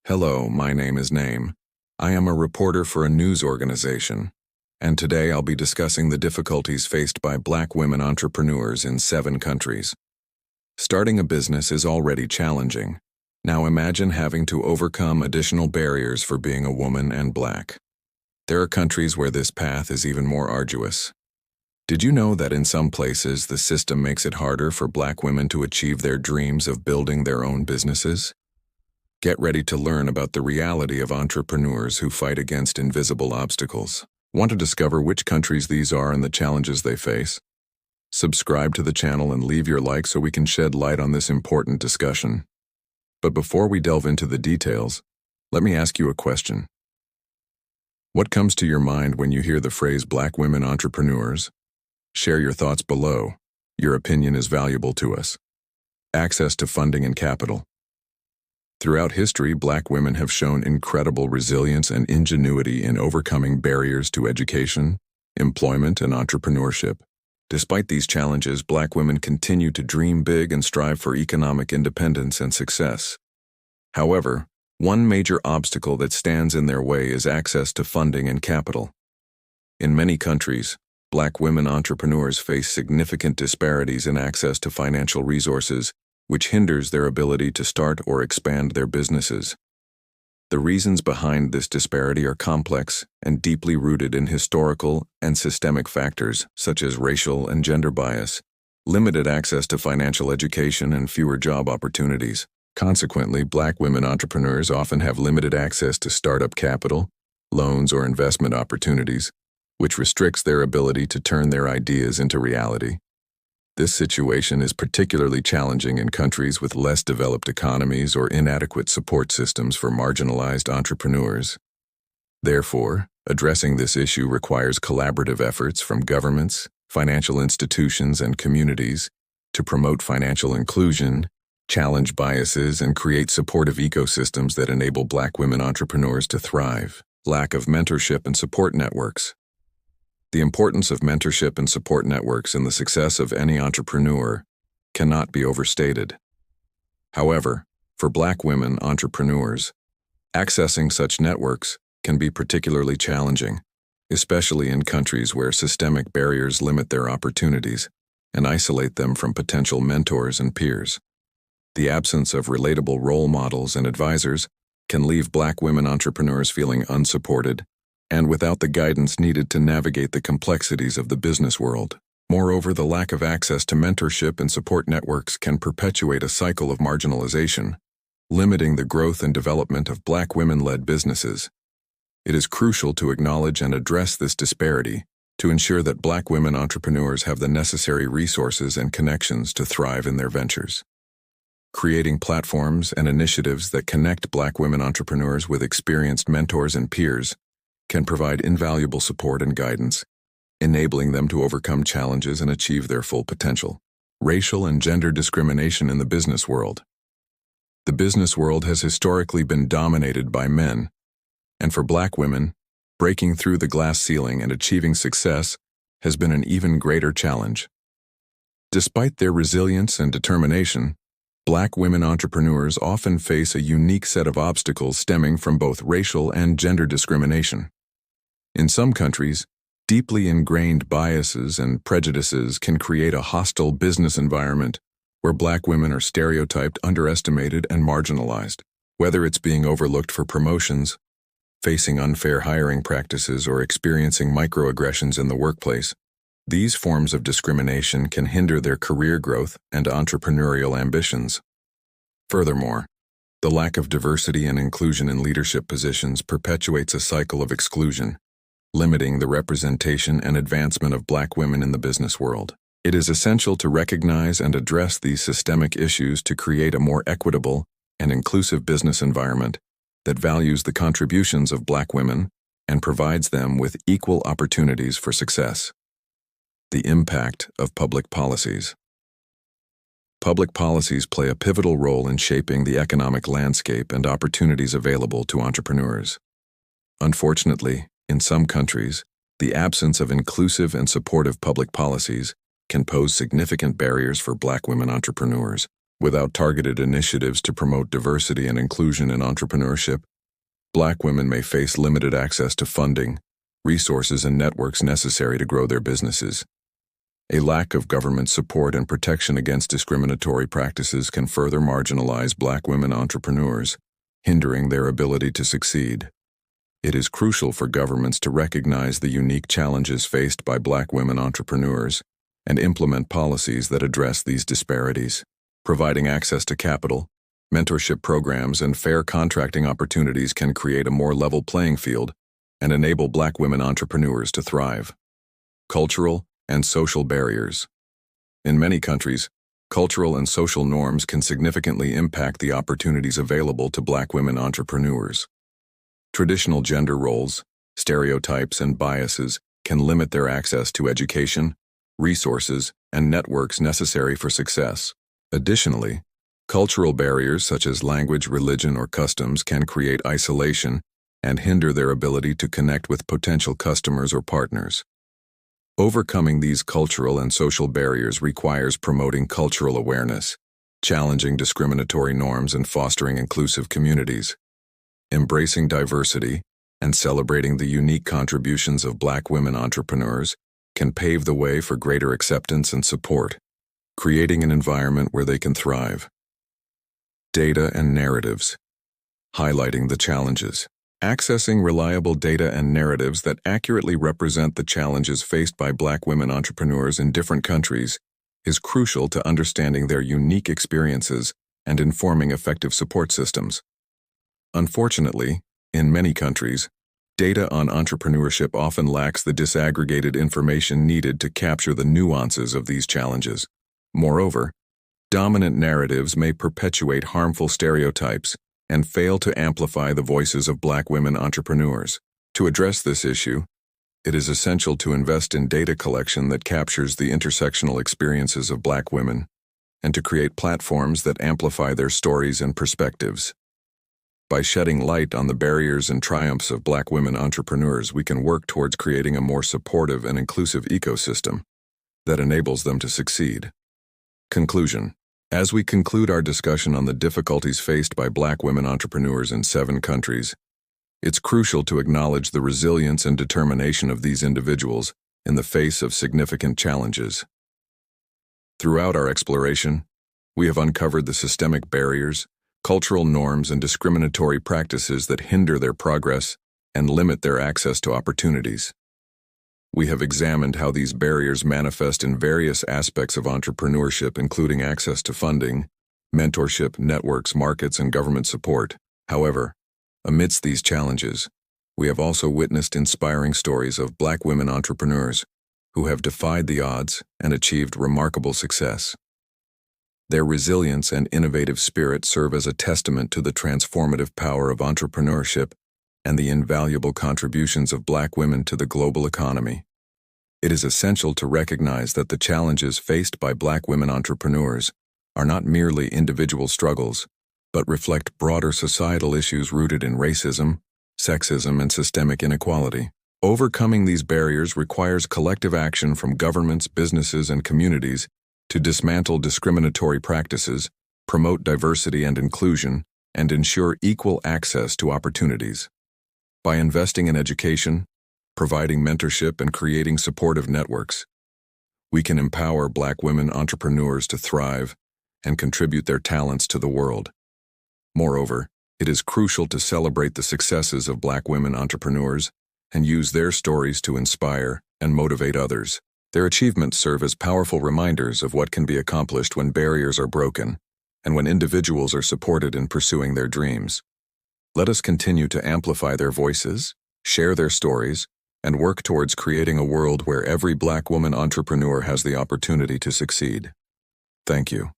Hello, my name is Naim. I am a reporter for a news organization, and today I'll be discussing the difficulties faced by Black women entrepreneurs in 7 countries. Starting a business is already challenging. Now imagine having to overcome additional barriers for being a woman and Black. There are countries where this path is even more arduous. Did you know that in some places the system makes it harder for Black women to achieve their dreams of building their own businesses? Get ready to learn about the reality of entrepreneurs who fight against invisible obstacles. Want to discover which countries these are and the challenges they face? Subscribe to the channel and leave your like so we can shed light on this important discussion. But before we delve into the details, let me ask you a question. What comes to your mind when you hear the phrase Black women entrepreneurs? Share your thoughts below. Your opinion is valuable to us. Access to funding and capital. Throughout history, Black women have shown incredible resilience and ingenuity in overcoming barriers to education, employment, and entrepreneurship. Despite these challenges, Black women continue to dream big and strive for economic independence and success. However, one major obstacle that stands in their way is access to funding and capital. In many countries, Black women entrepreneurs face significant disparities in access to financial resources, which hinders their ability to start or expand their businesses. The reasons behind this disparity are complex and deeply rooted in historical and systemic factors such as racial and gender bias, limited access to financial education, and fewer job opportunities. Consequently, Black women entrepreneurs often have limited access to startup capital, loans, or investment opportunities, which restricts their ability to turn their ideas into reality. This situation is particularly challenging in countries with less developed economies or inadequate support systems for marginalized entrepreneurs. Therefore, addressing this issue requires collaborative efforts from governments, financial institutions, and communities to promote financial inclusion, challenge biases, and create supportive ecosystems that enable Black women entrepreneurs to thrive. Lack of mentorship and support networks. The importance of mentorship and support networks in the success of any entrepreneur cannot be overstated. However, for Black women entrepreneurs, accessing such networks can be particularly challenging, especially in countries where systemic barriers limit their opportunities and isolate them from potential mentors and peers. The absence of relatable role models and advisors can leave Black women entrepreneurs feeling unsupported and without the guidance needed to navigate the complexities of the business world. Moreover, the lack of access to mentorship and support networks can perpetuate a cycle of marginalization, limiting the growth and development of Black women-led businesses. It is crucial to acknowledge and address this disparity to ensure that Black women entrepreneurs have the necessary resources and connections to thrive in their ventures. Creating platforms and initiatives that connect Black women entrepreneurs with experienced mentors and peers can provide invaluable support and guidance, enabling them to overcome challenges and achieve their full potential. Racial and gender discrimination in the business world. The business world has historically been dominated by men, and for Black women, breaking through the glass ceiling and achieving success has been an even greater challenge. Despite their resilience and determination, Black women entrepreneurs often face a unique set of obstacles stemming from both racial and gender discrimination. In some countries, deeply ingrained biases and prejudices can create a hostile business environment where Black women are stereotyped, underestimated, and marginalized. Whether it's being overlooked for promotions, facing unfair hiring practices, or experiencing microaggressions in the workplace, these forms of discrimination can hinder their career growth and entrepreneurial ambitions. Furthermore, the lack of diversity and inclusion in leadership positions perpetuates a cycle of exclusion, limiting the representation and advancement of Black women in the business world. It is essential to recognize and address these systemic issues to create a more equitable and inclusive business environment that values the contributions of Black women and provides them with equal opportunities for success. The impact of public policies. Public policies play a pivotal role in shaping the economic landscape and opportunities available to entrepreneurs. Unfortunately, in some countries, the absence of inclusive and supportive public policies can pose significant barriers for Black women entrepreneurs. Without targeted initiatives to promote diversity and inclusion in entrepreneurship, Black women may face limited access to funding, resources, and networks necessary to grow their businesses. A lack of government support and protection against discriminatory practices can further marginalize Black women entrepreneurs, hindering their ability to succeed. It is crucial for governments to recognize the unique challenges faced by Black women entrepreneurs and implement policies that address these disparities. Providing access to capital, mentorship programs, and fair contracting opportunities can create a more level playing field and enable Black women entrepreneurs to thrive. Cultural and social barriers. In many countries, cultural and social norms can significantly impact the opportunities available to Black women entrepreneurs. Traditional gender roles, stereotypes, and biases can limit their access to education, resources, and networks necessary for success. Additionally, cultural barriers such as language, religion, or customs can create isolation and hinder their ability to connect with potential customers or partners. Overcoming these cultural and social barriers requires promoting cultural awareness, challenging discriminatory norms, and fostering inclusive communities. Embracing diversity and celebrating the unique contributions of Black women entrepreneurs can pave the way for greater acceptance and support, creating an environment where they can thrive. Data and narratives. Highlighting the challenges. Accessing reliable data and narratives that accurately represent the challenges faced by Black women entrepreneurs in different countries is crucial to understanding their unique experiences and informing effective support systems. Unfortunately, in many countries, data on entrepreneurship often lacks the disaggregated information needed to capture the nuances of these challenges. Moreover, dominant narratives may perpetuate harmful stereotypes and fail to amplify the voices of Black women entrepreneurs. To address this issue, it is essential to invest in data collection that captures the intersectional experiences of Black women and to create platforms that amplify their stories and perspectives. By shedding light on the barriers and triumphs of Black women entrepreneurs, we can work towards creating a more supportive and inclusive ecosystem that enables them to succeed. Conclusion. As we conclude our discussion on the difficulties faced by Black women entrepreneurs in 7 countries, it's crucial to acknowledge the resilience and determination of these individuals in the face of significant challenges. Throughout our exploration, we have uncovered the systemic barriers, cultural norms, and discriminatory practices that hinder their progress and limit their access to opportunities. We have examined how these barriers manifest in various aspects of entrepreneurship, including access to funding, mentorship, networks, markets, and government support. However, amidst these challenges, we have also witnessed inspiring stories of Black women entrepreneurs who have defied the odds and achieved remarkable success. Their resilience and innovative spirit serve as a testament to the transformative power of entrepreneurship and the invaluable contributions of Black women to the global economy. It is essential to recognize that the challenges faced by Black women entrepreneurs are not merely individual struggles, but reflect broader societal issues rooted in racism, sexism, and systemic inequality. Overcoming these barriers requires collective action from governments, businesses, and communities to dismantle discriminatory practices, promote diversity and inclusion, and ensure equal access to opportunities. By investing in education, providing mentorship, and creating supportive networks, we can empower Black women entrepreneurs to thrive and contribute their talents to the world. Moreover, it is crucial to celebrate the successes of Black women entrepreneurs and use their stories to inspire and motivate others. Their achievements serve as powerful reminders of what can be accomplished when barriers are broken and when individuals are supported in pursuing their dreams. Let us continue to amplify their voices, share their stories, and work towards creating a world where every Black woman entrepreneur has the opportunity to succeed. Thank you.